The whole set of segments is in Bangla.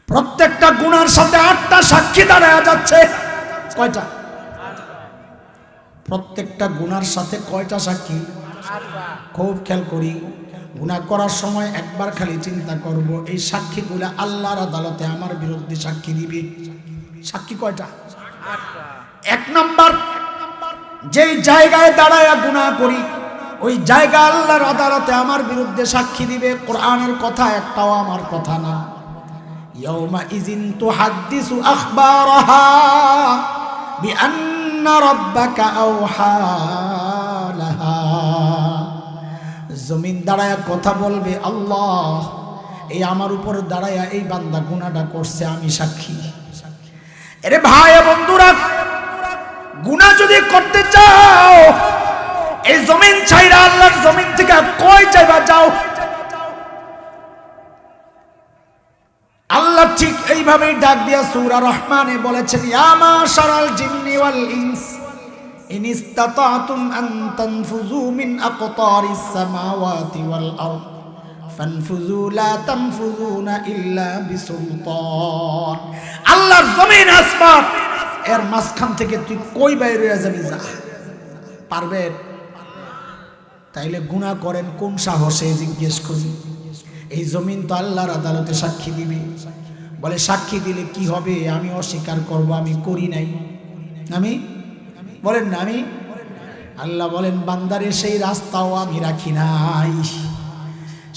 প্রত্যেকটা গুনার সাথে 8টা সাক্ষী দাঁড়ায় যাচ্ছে। কয়টা? প্রত্যেকটা গুনার সাথে কয়টা সাক্ষী? খুব খেয়াল করি। গুনাহ করার সময় একবার খালি চিন্তা করব, এই সাক্ষীগুলা আল্লাহর আদালতে আমার বিরুদ্ধে সাক্ষী দিবে। সাক্ষী কয়টা? 1 নাম্বার, যেই জায়গায় দাঁড়ায়া গুনাহ করি ওই জায়গা আল্লাহর আদালতে আমার বিরুদ্ধে সাক্ষী দিবে। কোরআনের কথা একটাও আমার কথা না। ইয়াউমা ইযিন তুহাদ্দিসু আখবারাহা বিআন্না রাব্বাকা আওহা লাহা। জমিন দাঁড়ায়া কথা বলবে, আল্লাহ এই আমার উপর দাঁড়ায়া এই বান্দা গুনাহটা করছে, আমি সাক্ষী। আরে ভাই বন্ধুরা, গুনাহ যদি করতে চাও এই জমিন ছাইরা আল্লাহর জমিন থেকে কই যাইবা যাও। আল্লাহ ঠিক এইভাবেই ডাক দিয়া সূরা রহমানে বলেছেন, ইয়া মাশারাল জিন্নি ওয়াল ইনস ইন ইসতাতাতুম আন তানফুযু মিন আকতারিস সামাওয়াতি ওয়াল আরদ ফানফুযু লা তানফুযুনা ইল্লা বিসুলতান। আল্লাহর জমিন আসমান এর মাঝখান থেকে তুই কই বাইরে হয়ে যাবি, যা। পারবে? তাইলে গুনাহ করেন কোন সাহসে জিজ্ঞেস করি। এই জমিন তো আল্লাহর আদালতে সাক্ষী দিবে। বলে সাক্ষী দিলে কি হবে? আমি অস্বীকার করব, আমি করি নাই। আমি বলেন না, আমি। আল্লাহ বলেন, বান্দারে সেই রাস্তাও আমি রাখি নাই,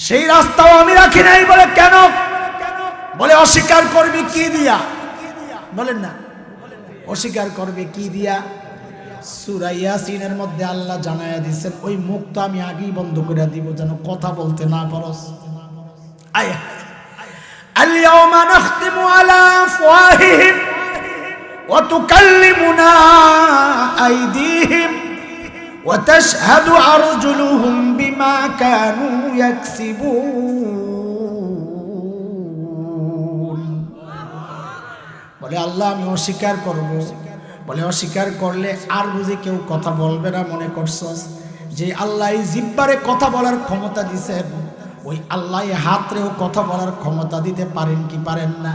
সেই রাস্তাও আমি রাখি নাই। বলে কেন? বলে অস্বীকার করবি কি দিয়া? বলেন না, অস্বীকার করবে কি দিয়া? সূরা ইয়াসিনের মধ্যে আল্লাহ জানায়া দিয়েছেন, ওই মুখ তো আমি আগেই বন্ধ করে দিব, যেন কথা বলতে না পারস। আয়া আল ইয়াউমা নাখতিমু আলা আফওয়াহিহিম ওয়া তুকাল্লিমুনা আইদিহিম ওয়া তাশহাদু আরজুলুহুম বিমা কানু ইয়াকসিবুন। বলে আল্লাহ আমি অস্বীকার করব। বলে অস্বীকার করলে আর বুঝি কেউ কথা বলবে না মনে করছস? যে আল্লাহ এই জিহ্বারে কথা বলার ক্ষমতা দিয়েছেন, ওই আল্লাহ হাতরেও কথা বলার ক্ষমতা দিতে পারেন কি পারেন না?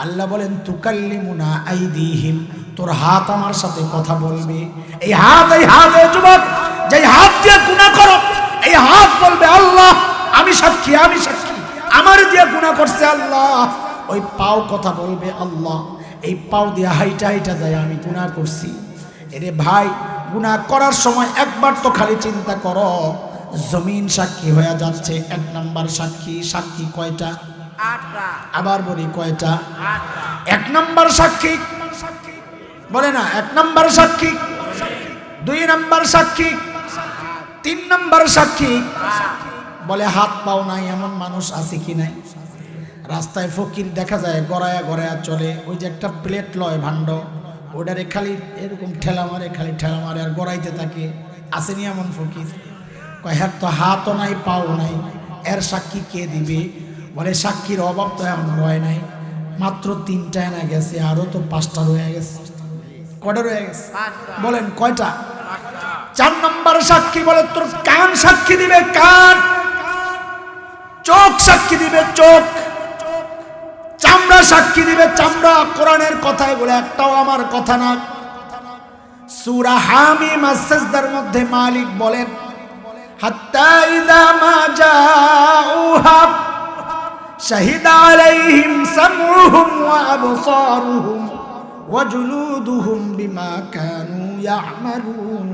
আল্লাহ বলেন তুকাল্লিমুনা আইদিহিম, তোর হাত আমার সাথে কথা বলবে। এই হাত যুবক, যে হাত দিয়ে গুনাহ করো, এই হাত বলবে আল্লাহ আমি সাক্ষী, আমি সাক্ষী, আমার দিয়ে গুনাহ করছে আল্লাহ। ওই পাও কথা বলবে আল্লাহ এই পাও দিয়ে হাইটা হাইটা যায় আমি গুনাহ করছি। এরে ভাই, গুনাহ করার সময় একবার তো খালি চিন্তা করো, জমিন সাক্ষী হয়ে যাচ্ছে। 1 নাম্বার সাক্ষী। সাক্ষী কয়টা? 8টা। আবার বলি কয়টা? 8টা। 1 নাম্বার সাক্ষী বলে না, 1 নাম্বার সাক্ষী, 2 নাম্বার সাক্ষী, 3 নাম্বার সাক্ষী। বলে হাত পাও নাই এমন মানুষ আছে কি নাই? রাস্তায় ফকির দেখা যায় গড়ায়া গড়ায়া চলে, ওই যে একটা প্লেট লয় ভাণ্ড, ওটারে খালি এরকম ঠেলা মারে, খালি ঠেলা মারে আর গড়াইতে থাকে। আসেনি এমন ফকির? কয় হ্যাঁ, তো হাতও নাই পাও নাই, এর সাক্ষী কে দিবে? বলে সাক্ষীর অভাব তো এমন হয় নাই, মাত্র 3টা এনে গেছে, আরো তো 5টা রয়ে গেছে। কয়টা রয়ে গেছে? বলেন কয়টা? 4 নম্বর সাক্ষী বলে তোর কান সাক্ষী দিবে, কান। চোখ সাক্ষী দিবে, চোখ। চামড়া সাক্ষী দিবে, চামড়া। কোরআনের কথায় বলে একটাও আমার কথা না। সূরা হামিম আস-সাজদার মধ্যে মালিক বলেন, হাত্তা ইযা মা জাউহা শাহিদা আলাইহিম সামউহুম ওয়া আবসারুহুম ওয়া জুলুদুহুম বিমা কানু ইয়ামালুন।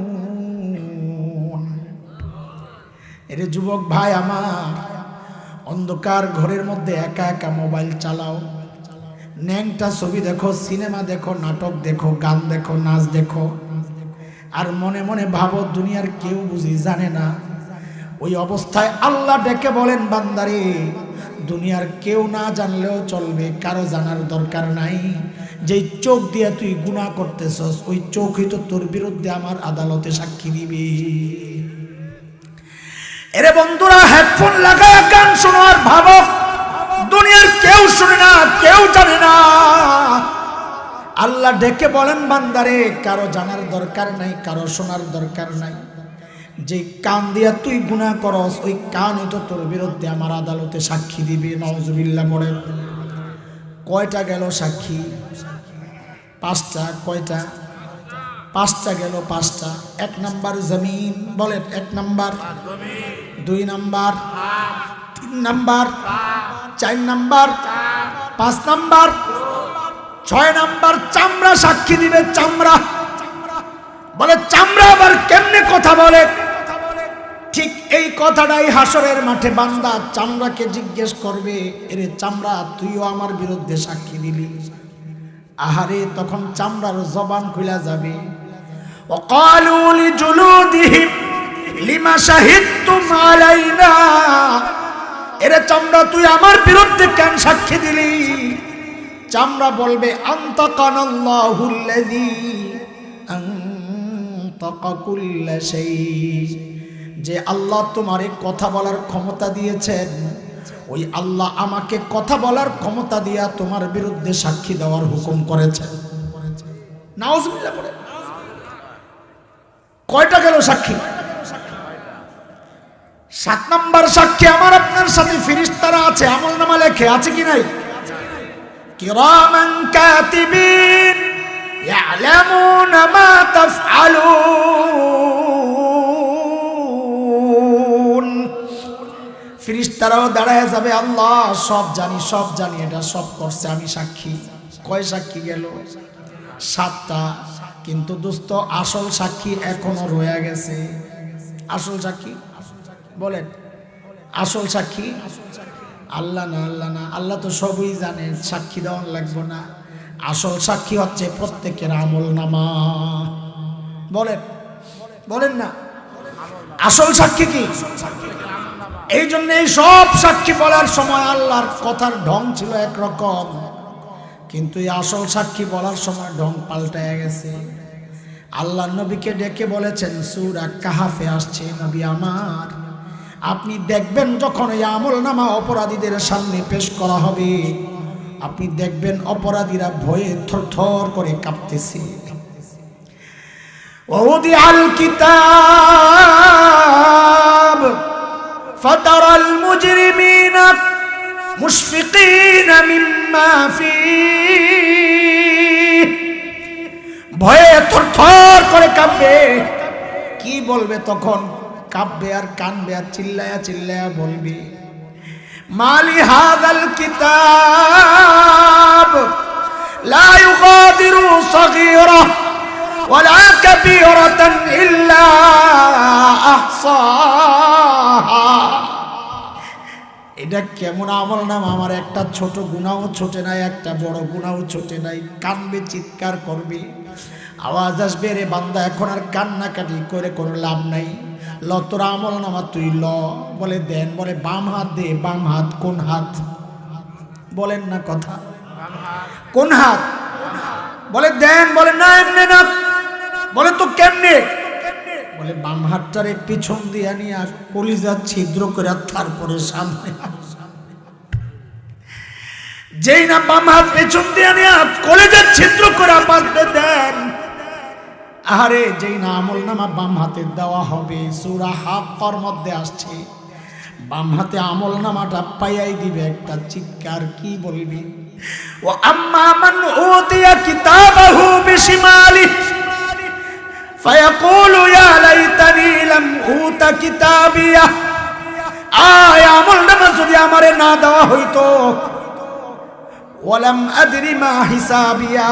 এরে যুবক ভাই আমার, অন্ধকার ঘরের মধ্যে একা একা মোবাইল চালাও, ন্যাংটা ছবি দেখো, সিনেমা দেখো, নাটক দেখো, গান দেখো, নাচ দেখো, আর মনে মনে ভাবো দুনিয়ার কেউ বুঝি জানে না। ওই অবস্থায় আল্লাহ ডেকে বলেন, বান্দারে দুনিয়ার কেউ না জানলেও চলবে, কারো জানার দরকার নাই। যেই চোখ দিয়ে তুই গুনাহ করতেছস, ওই চোখই তো তোর বিরুদ্ধে আমার আদালতে সাক্ষী দিবে। এরে বন্ধুরা, হেডফোন লাগায় গান শোনো আর ভাবো দুনিয়ার কেউ শুনে না, কেউ জানে না। আল্লাহ ডেকে বলেন, বান্দারে কারো জানার দরকার নাই, কারো শোনার দরকার নাই। যে কান দিয়া তুই গুনাহ করস, ওই কানই তো তোর বিরুদ্ধে আমার আদালতে সাক্ষী দিবে। নাউজুবিল্লাহ। পড়ে কয়টা গেল সাক্ষী? পাঁচটা। কয়টা? পাঁচটা গেল, পাঁচটা। এক নাম্বার জমিন, বলেন এক নাম্বার, দুই নাম্বার, তিন নাম্বার, চার নাম্বার, পাঁচ নাম্বার, ছয় নাম্বার চামড়া সাক্ষী দিবে। চামড়া বলে চামড়া আবার কেমনে কথা বলে? ঠিক এই কথাটাই হাসরের মাঠে বান্দা চামড়াকে জিজ্ঞেস করবে, এরে চামড়া তুইও আমার বিরুদ্ধে সাক্ষী দিলি। আহারে তখন চামড়ার জবান খুলে যাবে। ওয়াকালু লিজুলুদিহিম লিমা শাহিদতুম আলাইনা, এরে চামড়া তুই আমার বিরুদ্ধে কেন সাক্ষী দিলি? চামড়া বলবে আনতাকানাল্লাহুল্লাযী আনতাকা কুল্লা শাই, যে আল্লাহ তোমারে কথা বলার ক্ষমতা দিয়েছেন, ওই আল্লাহ আমাকে কথা বলার ক্ষমতা দিয়া তোমার বিরুদ্ধে সাক্ষী দেওয়ার হুকুম করেছেন। নাউজুবিল্লাহ পড়ে। কয়টা গেল সাক্ষী? সাত নাম্বার সাক্ষী আমার আপনার সাথে ফেরেশতারা আছে, আমলনামা লেখে, আছে কি নাই? কিরামান কাতিবিন ইয়ালামুনা মা তাফআলুন। ফেরেশতারাও দাঁড়ায় যাবে, আল্লাহ সব জানি, সব জানি, এটা সব করছে, আমি সাক্ষী। কয় সাক্ষী গেল? সাতটা। কিন্তু দোস্ত আসল সাক্ষী এখনো রয়ে গেছে। আসল সাক্ষী বলেন, আসল সাক্ষী আল্লাহ না, আল্লাহ না, আল্লাহ তো সবই জানে, সাক্ষী দেওয়ান লাগবে না। আসল সাক্ষী হচ্ছে প্রত্যেকের আমলনামা। বলেন, বলেন না, আসল সাক্ষী কি? এই জন্য এই সব সাক্ষী বলার সময় আল্লাহর কথার ঢং ছিল একরকম, কিন্তু এই আসল সাক্ষী বলার সময় ঢং পাল্টায় গেছে। আল্লাহ নবীকে ডেকে বলেছেন, সূরা কাহাফে আসছে, নবী আমার আপনি দেখবেন যখন এই আমলনামা অপরাধীদের সামনে পেশ করা হবে, আপনি দেখবেন অপরাধীরা ভয়ে থরথর করে কাঁপতেছে। ওয়াউদিআল কিতাব ফাতারাল মুজরিমিনা মুশফিকিনা মিম্মা ফীহ, ভয়ে থরথর করে কাঁপবে। কি বলবে তখন? কাঁপবে আর কানবে আর চিল্লায়া চিল্লায়া বলবে, মালি হাযাল কিতাব লা ইউগাদিরু সাগীরা ওয়ালা কাবীরাতান ইল্লা আহসাহা। এটা কেমন আমলনামা? আমার একটা ছোট গুনাহ ছোটে নাই, একটা বড় গুনাহ ছোটে নাই। কানবে, চিৎকার করবে, আওয়াজ আসবে, রে বান্দা এখন আর কান্নাকাটি করে কোনো লাভ নাই, ল তোর আমলনামা তুই ল। বলে দেন, বলে বাম হাত দে। বাম হাত কোন হাত? বলেন না কথা, কোন হাত? বলে দেন, বলে না এমনি না। বলে তো কেমনে? বলে বাম হাতটারে পিছন দিয়া নিয়ে আর কলিজা ছিদ্র করে তারপরে সামনে। যেই না বাম হাত পেছন দিয়া নিয়ে কলিজা ছিদ্র করে বাঁধবে দেন, আরে যেই না আমলনামা বাম হাতে দেওয়া হবে, সূরা হাক্কার মধ্যে আসছে, বাম হাতে আমলনামাটা পাইয়াই দিবে একটা চিৎকার। কি বলবি? ও আম্মা মান উতিয়া কিতাবাহু বিশিমালিহি ফায়াকুলু ইয়া লাইতানি লাম উতা কিতাবিয়া। আয় আমলনামা যদি আমারে না দেওয়া হইতো, ওয়ালাম আদরি মা হিসাবিয়া,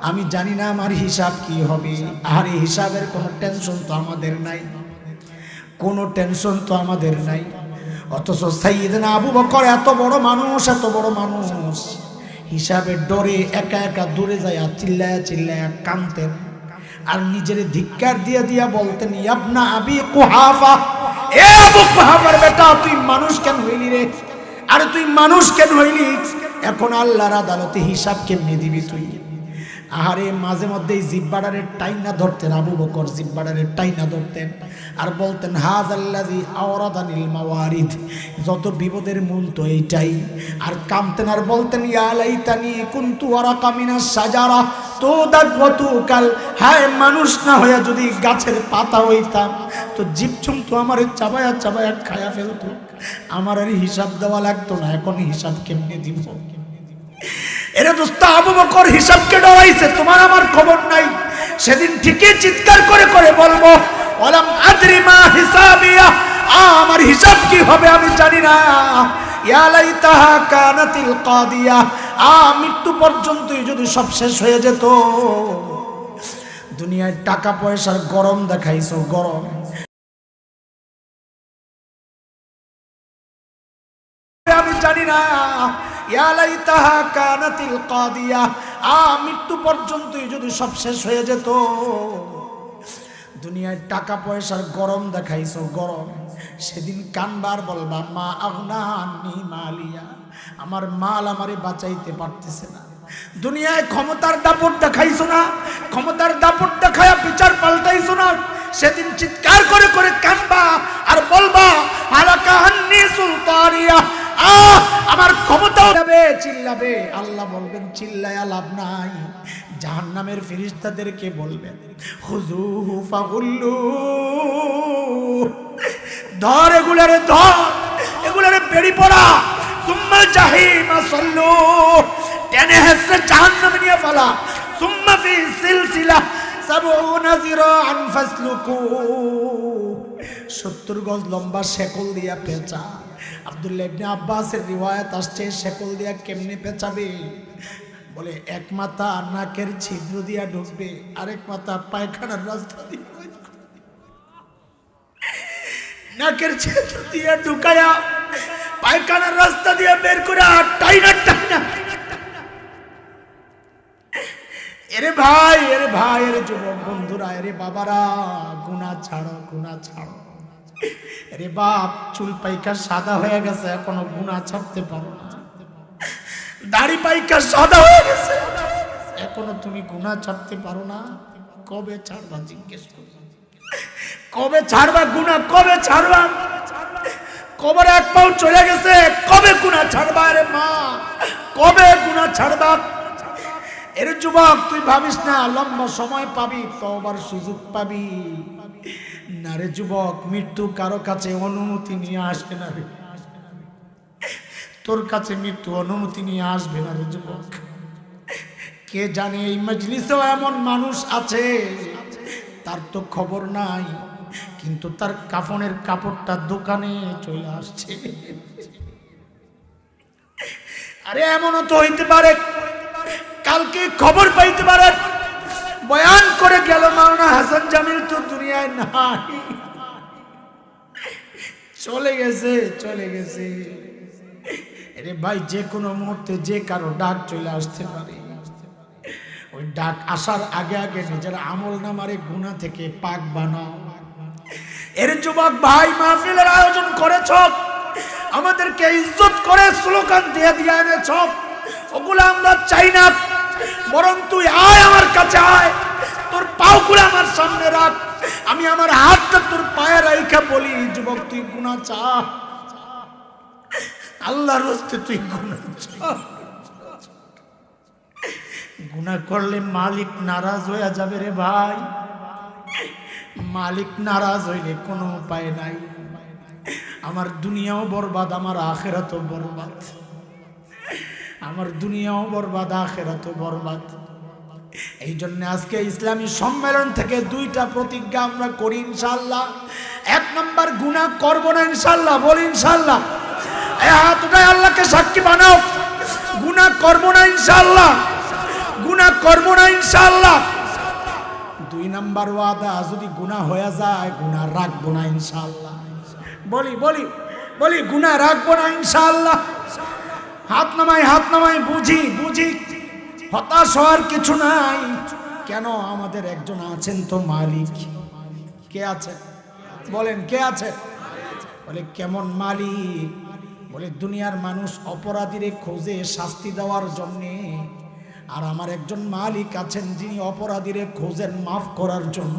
আমি জানি না আমার হিসাব কি হবে। আর এই হিসাবের কোনো টেনশন তো আমাদের নাই, কোনো টেনশন তো আমাদের নাই। অথচ সাইয়েদনা আবু বকর এত বড় মানুষ, এত বড় মানুষ, হিসাবের ডরে একা একা দূরে যায় চিল্লায়া চিল্লায়া কাঁদতেন আর নিজের ধিক্কার দিয়া দিয়া বলতেন, ইবনা আবি কুহাফা, এ আবু কুহাফার বেটা তুই মানুষ কেন হইলি রে? আরে তুই মানুষ কেন হইলি? এখন আল্লাহর আদালতে হিসাব কেমনে দিবি তুই? আহারে মাঝে মধ্যেই জিব্বাডারে টাইনা ধরতেন আবু বকর, জিব্বাডারে টাইনা ধরতেন আর বলতেন, হাযাল্লাযী আওরাদানিল মাওয়ারিদ, যত বিপদের মূল তো এইটাই। আর কামতেন আর বলতেন, ইয়া লাইতানি কুনতু ওয়ারাকা মিনাশ শাজারা তুদাদওয়াতুকাল, হায় মানুষ না হইয়া যদি গাছের পাতা হইতাম তো জীবজন্তু আমারে চাবায়া চাবায়া খায়া ফেলতো, আমার আর হিসাব দেওয়া লাগতো না। এখন হিসাব কেমনে দিব? এরে দোস্ত, আবু বকর হিসাবকে ডরাইছে, তোমার আমার খবর নাই। সেদিন ঠিকই চিৎকার করে করে বলবো, ওয়ালাম আদরি মা হিসাবিয়া, আমার হিসাব কি হবে আমি জানি না। ইয়া লাইতাহা কানাতিল কাদিয়া, মৃত্যু পর্যন্তই যদি সব শেষ হয়ে যেত। দুনিয়ায় টাকা পয়সার গরম দেখাইছো, গরম। আমি জানি না। ইয়া লাইতাহা কানাতিল কাদিয়া, মৃত্যু পর্যন্তই যদি সব শেষ হয়ে যেত। দুনিয়ায় টাকা পয়সার গরম দেখাইছো, গরম। সেদিন কানবার বলবা, মা আগনা আন্নি মালিয়া, আমার মাল আমারে বাঁচাইতে পারতেছে না। দুনিয়ায় ক্ষমতার দাপট দেখাইছো না, ক্ষমতার দাপট দেখায়া বিচার পাল্টাইছো না। সেদিন চিৎকার করে করে কানবা আর বলবা, হালাকা আন্নি সুলতানিয়া, আমার ক্ষমতাও যাবে, চিল্লাবে। আল্লাহ বলবেন, চিল্লায়া লাভ নাই। জাহান্নামের ফেরেশতাদেরকে বলবেন, খুযুহু ফাগুল্লু, ধর এগুলারে, ধর এগুলারে, বেড়ি পড়া। সুম্মা জাহিমা সাল্লু, টেনে হেসে জাহান্নামে নিয়ে ফেলা। সুম্মা ফি সিলসিলা সাবউনা যিরাআন ফাসলুকু, 70 গজ লম্বা শেকল দিয়া পেঁচা। আব্দুল্লাহ ইবনে আব্বাসের রিওয়ায়াত আসছে, শেকল দিয়া কেমনে পেঁচাবে? বলে এক মাথা নাকের ছিদ্র দিয়া ঢুকবে, আরেক মাথা পায়খানার রাস্তা দিয়ে, নাকের ছিদ্র দিয়া ঢুকায়া পায়খানার রাস্তা দিয়ে বের করে টাইনা টাইনা। এরে ভাই, এরে ভাই, এরে যুবক বন্ধুরা, এরে বাবারা, গুনাহ ছাড়ো, গুনাহ ছাড়ো। এরে বাপ, চুল পাইকা সাদা হয়ে গেছে, এখনো গুনাহ ছাড়তে পারো না। দাড়ি পাইকা সাদা হয়ে গেছে, এখনো তুমি গুনাহ ছাড়তে পারো না। কবে ছাড়বা? জিজ্ঞেস করো, কবে ছাড়বা গুনাহ? কবে ছাড়বা? কবরে এক পাও চলে গেছে, কবে গুনাহ ছাড়বা? রে মা, কবে গুনাহ ছাড়বা? এর যুবক, তুই ভাবিস না লম্বা সময় পাবি, তওবার সুযোগ পাবি না রে যুবক। মৃত্যু কারো কাছে অনুমতি নিয়ে আসবে না রে, তোর কাছে মৃত্যু অনুমতি নিয়ে আসবে না রে যুবক। কে জানে এই মজলিসেও এমন মানুষ আছে, তার তো খবর নাই, কিন্তু তার কাফনের কাপড়টা দোকানে চলে আসছে। আরে এমনও তো হইতে পারে কালকে খবর পাইতে পারে, বয়ান করে গেল মাওলানা হাসান জামিল তো দুনিয়ায় নাই, চলে গেছে, চলে গেছে। আরে ভাই, যে কোনো মুহূর্তে যে কারো ডাক চলে আসতে পারে। ওই ডাক আসার আগে আগে নিজের আমল নামারে গুনাহ থেকে পাক বানাও। এর যুবক ভাই, মাহফিলের আয়োজন করেছ, আমাদেরকে ইজ্জত করে স্লোগান দিয়ে দিয়ে এনেছ, ওগুলো আমরা চাই না। বরং তুই আয়, আমার কাছে আয়, তোর পাগুলো আমার সামনে রাখ, আমি আমার হাতটা তোর পায়ে রাইখা বলি, যুবক তুই গুনাহ চা, আল্লাহর রাস্তায় তুই গুনাহ চা। গুনাহ করলে মালিক নারাজ হয়ে যাবে রে ভাই। মালিক নারাজ হইলে কোনো উপায় নাই। আমার দুনিয়াও বরবাদ, আমার আখিরাতও বরবাদ। আমার দুনিয়াও বরবাদ, আখিরাতও বরবাদ। এই জন্য আজকে ইসলামী সম্মেলন থেকে দুইটা প্রতিজ্ঞা আমরা করি ইনশাআল্লাহ। এক নাম্বার, গুনাহ করব না ইনশাআল্লাহ। বলি ইনশাআল্লাহ। এই হাত উঠায় আল্লাহকে সাক্ষী বানাও, গুনাহ করব না ইনশাআল্লাহ, গুনাহ করব না ইনশাআল্লাহ। দুই নাম্বার ওয়াদা, যদি গুনাহ হয়ে যায় গুনাহ রাখবো না ইনশাআল্লাহ। বলি বলি বলি, গুনাহ রাখবো না ইনশাআল্লাহ। হাত নামাই, হাত নামাই, বুঝি বুঝি, হতাশ হওয়ার কিছু নাই। কেন? আমাদের একজন আছেন তো মালিক। কে আছে বলেন? কে আছে? বলে কেমন মালিক? বলে দুনিয়ার মানুষ অপরাধীরে খোঁজে শাস্তি দেওয়ার জন্যে, আর আমার একজন মালিক আছেন যিনি অপরাধীরে খোঁজেন মাফ করার জন্য।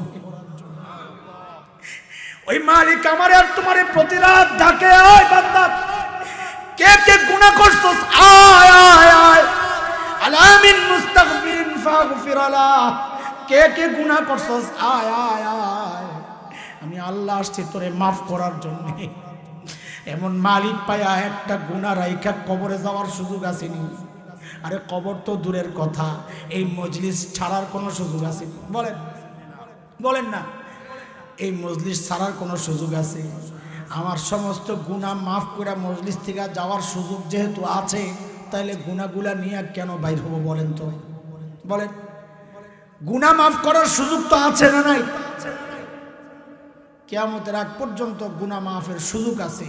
ওই মালিক আমার আর তোমার প্রতি রাত ডাকে, ওই বান্দা কে কে গুনাহ করছস, আয় আয় আয়, আলামিন মুস্তাগফিরিন ফাগফির আলাহ। কে কে গুনাহ করছস, আয় আয় আয়, আমি আল্লাহ আসছি তোরে মাফ করার জন্য। এমন মালিক পায়া একটা গুনাহ রাইখা কবরে যাওয়ার সুযোগ আসেনি। আরে কবর তো দূরের কথা, এই মজলিস ছাড়ার কোনো সুযোগ আছে? বলেন বলেন না, এই মজলিস ছাড়ার কোনো সুযোগ আছে? আমার সমস্ত গুনাহ মাফ করে মজলিস থেকে যাওয়ার সুযোগ যেহেতু আছে, তাইলে গুনাহগুলা নিয়ে কেন বাইর হবো বলেন তো? বলেন, গুনাহ মাফ করার সুযোগ তো আছে না নাই? কিয়ামতের আগ পর্যন্ত গুনাহ মাফের সুযোগ আছে,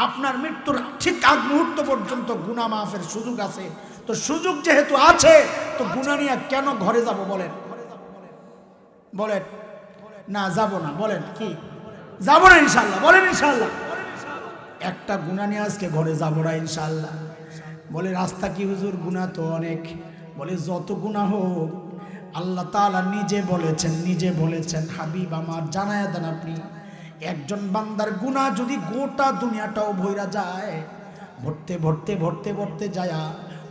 আপনার মৃত্যুর ঠিক আগ মুহূর্ত পর্যন্ত গুনাহ মাফের সুযোগ আছে। তো সুযোগ যেহেতু আছে, তো গুনাহ নিয়ে কেন ঘরে যাব বলেন? বলেন না যাব না, বলেন কি যাব না ইনশাআল্লাহ? বলেন ইনশাআল্লাহ। একটা গুনাহ নিয়ে আজকে ঘরে যাব না ইনশাআল্লাহ। বলে রাস্তা কি হুজুর, গুনাহ তো অনেক। বলে যত গুনাহ হোক, আল্লাহ তাআলা নিজে বলেছেন হাবিব আমার জানায়া দেন আপনি, একজন বান্দার গুনাহ যদি গোটা দুনিয়াটাও ভইরা যায়, ভরতে ভরতে ভরতে ভরতে যায়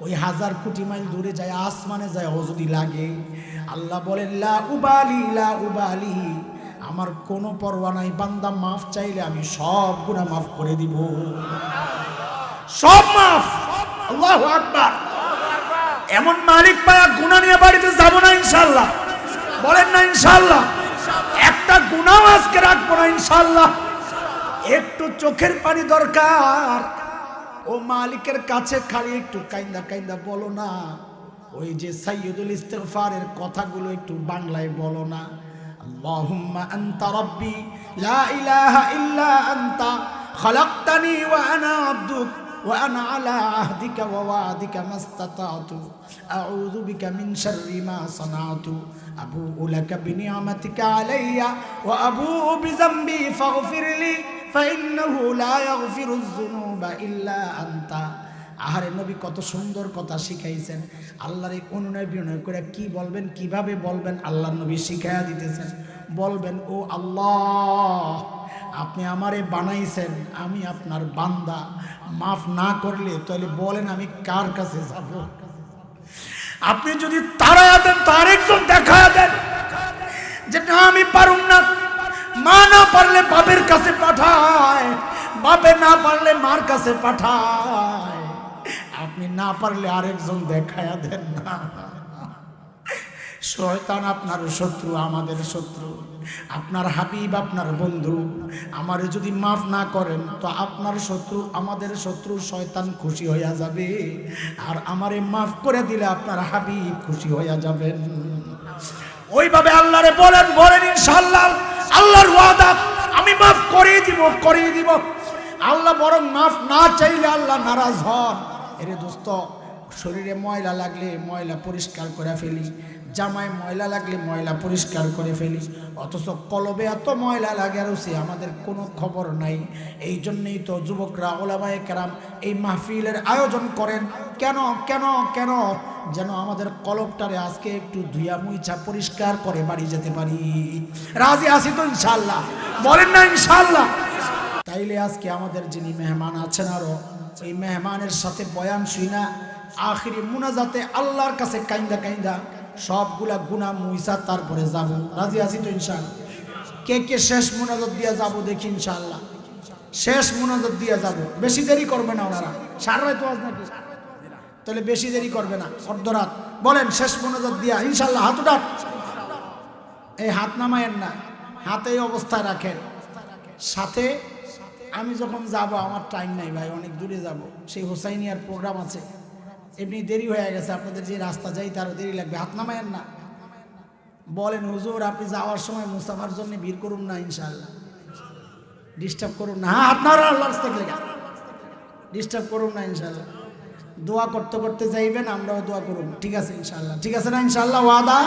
ওই 1000 কোটি মাইল দূরে যায়, আসমানে যায় ও যদি লাগে, আল্লাহ বলেন লা উবালি, আমার কোনো পরোয়া নাই, বান্দা মাফ চাইলে আমি সব গুনাহ মাফ করে দিব, সব মাফ। আল্লাহু আকবার। এমন মালিক পায়া গুনাহ নিয়ে বাড়িতে যাব না ইনশাআল্লাহ। বলেন না ইনশাআল্লাহ। একটা গুনাহ আজকে রাখবো না ইনশাআল্লাহ। একটু চোখের পানি দরকার, ও মালিকের কাছে খালি একটু কাইন্দা কাইন্দা বলো না, ওই যে সাইয়্যিদুল ইস্তিগফারের কথাগুলো একটু বাংলায় বলো না। আল্লাহুম্মা আনতা রাব্বি লা ইলাহা ইল্লা আনতা খালাকতানি ওয়া আনা আবদুক ওয়া আনা আলা আহদিকা ওয়া ওয়াদিকা মাস্তাতাতু আউযু বিকা মিন শাররি মা সানাতু আবুউ লাকা বিনি'মাতিকা আলাইয়া ওয়া আবুউ বিযামবি ফাগফিরলি ফাইন্নাহু লা ইয়াগফিরুয যুনুবা ইল্লা আনতা। আহারে নবী কত সুন্দর কথা শিখাইছেন। আল্লাহর এই অনুনয় বিনয় করে কি বলবেন, কিভাবে বলবেন, আল্লাহর নবী শিখাইয়া দিতেছেন। বলবেন, ও আল্লাহ, আপনি আমারে বানাইছেন, আমি আপনার বান্দা, মাফ না করলে তাহলে বলেন আমি কার কাছে যাব? আপনি যদি তাড়ায়া দেন তো আরেকজন দেখায়া দেন যে না আমি পারুম না। মা না পারলে বাপের কাছে পাঠায়, বাপে না পারলে মার কাছে পাঠায়, আপনি না পারলে আরেকজন দেখায়া দেন না। শয়তান আপনার শত্রু, আমাদের শত্রু, আপনার হাবিব আপনার বন্ধু। আমারে যদি মাফ না করেন তো আপনার শত্রু, আমাদের শত্রু শয়তান খুশি হইয়া যাবে, আর আমারে মাফ করে দিলে আপনার হাবিব খুশি হইয়া যাবেন। ওইভাবে আল্লাহরে বলেন ইনশাআল্লাহ, আল্লাহর ওয়াদা আমি মাফ করিয়ে দিব। আল্লাহ বরং মাফ না চাইলে আল্লাহ নারাজ হন। এরে দোস্ত, শরীরে ময়লা লাগলে ময়লা পরিষ্কার করে ফেলি, জামায় ময়লা লাগলে ময়লা পরিষ্কার করে ফেলি, অথচ কলবে এত ময়লা লাগে আর আমাদের কোনো খবর নাই। এই জন্যই তো যুবকরা, ওলামায়ে কেরাম এই মাহফিলের আয়োজন করেন। কেন কেন কেন? যেন আমাদের কলবটারে আজকে একটু ধুইয়া মুইছা পরিষ্কার করে বাড়ি যেতে পারি। রাজি আছি তো ইনশাআল্লাহ? বলেন না ইনশাআল্লাহ। তাইলে আজকে আমাদের যিনি মেহমান আছেন, আরো এই মেহমানের সাথে বয়ান শুইনা আখিরি মুনাজাতে আল্লাহর কাছে কাইন্দা কাইন্দা সবগুলা গুনাহ মুইসা তারপরে যাব। রাজি আছি তো ইনশাআল্লাহ? কে কে শেষ মুনাজাত দিয়া যাব দেখি ইনশাআল্লাহ। শেষ মুনাজাত দিয়া যাব, বেশি দেরি করবে না ওনারা। সারা রাত ওয়াজ নাকি? তাহলে বেশি দেরি করবে না, অর্ধরাত। বলেন শেষ মুনাজাত দিয়া ইনশাআল্লাহ। হাত উঠান, এই হাত নামায়েন না, হাতে এই অবস্থায় রাখেন। সাথে আমি যখন যাব, আমার টাইম নাই ভাই, অনেক দূরে যাব, সেই হোসাইনিয়ার প্রোগ্রাম আছে, এমনি দেরি হয়ে গেছে, আপনাদের যে রাস্তা যাই তারও দেরি লাগবে। হাত নামায়েন না। বলেন হুজুর আপনি যাওয়ার সময় মুস্তাফার জন্য ভিড় করুন না ইনশাআল্লাহ, ডিস্টার্ব করুন না। হ্যাঁ আপনারা আল্লাহর থেকে ডিস্টার্ব করুন না ইনশাআল্লাহ। দোয়া করতে করতে যাইবেন, আমরাও দোয়া করুন, ঠিক আছে ইনশাআল্লাহ? ঠিক আছে না ইনশাআল্লাহ? ওয়াদা?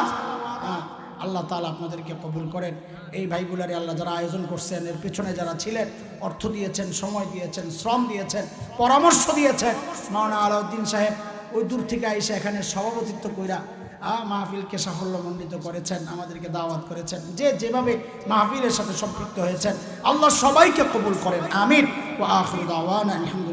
হ্যাঁ। আল্লাহ তাআলা আপনাদেরকে কবুল করেন। এই ভাইগুলারে আল্লাহ যারা আয়োজন করছেন, এর পেছনে যারা ছিলেন, অর্থ দিয়েছেন, সময় দিয়েছেন, শ্রম দিয়েছেন, পরামর্শ দিয়েছেন, মাওলানা আলাউদ্দিন সাহেব ওই দূর থেকে এসে এখানে সভাপতিত্ব কইরা মাহফিলকে সাফল্যমণ্ডিত করেছেন, আমাদেরকে দাওয়াত করেছেন, যে যেভাবে মাহফিলের সাথে সম্পৃক্ত হয়েছেন, আল্লাহ সবাইকে কবুল করেন। আমিন। ওয়া আখিরু দাওয়ানা আলহামদুলিল্লাহ।